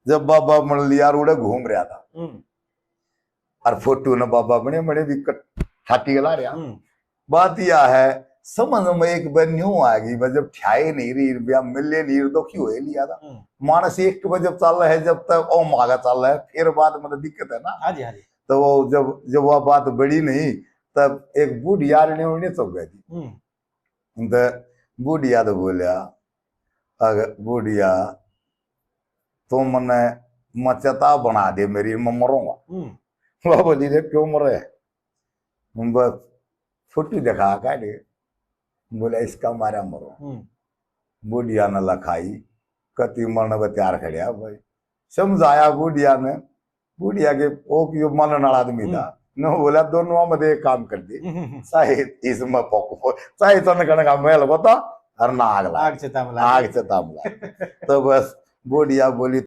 जब बाबा मन लिया उड़े घूम रहा था और फोटो न बाबा बने बड़े भी ठाटी गला रहा। बात यह है समझ में एक बार न्यू आ गई जब ठाए नहीं रही रुपया मिले नहीं तो क्यों है लिया था मानस एक बजे जब चल रहा है जब तक ओ मांगा चल रहा है फिर बाद मतलब दिक्कत है ना। हाँ जी हाँ जी। तो वो जब वह बात बड़ी नहीं तब एक बूढ़िया ने उन्हें चौक गई थी। तो बूढ़िया तो बोलिया अगर बूढ़िया तो मैंने मचता बना दे मेरी मैं मरूंगा। वह बोली रे क्यों मरे बस छुट्टी दिखा का दे बोला इसका मारा मरो। बूढ़िया ने लखाई कति मरने पर तैयार खड़िया भाई समझाया बूढ़िया ने बूढ़िया के ओ की मन नाल आदमी था न बोला दोनों में एक काम कर दी चाहे इसमें पको चाहे तन का मेल बता और ना आग ला आग से तामला तो बस बूढ़िया बोली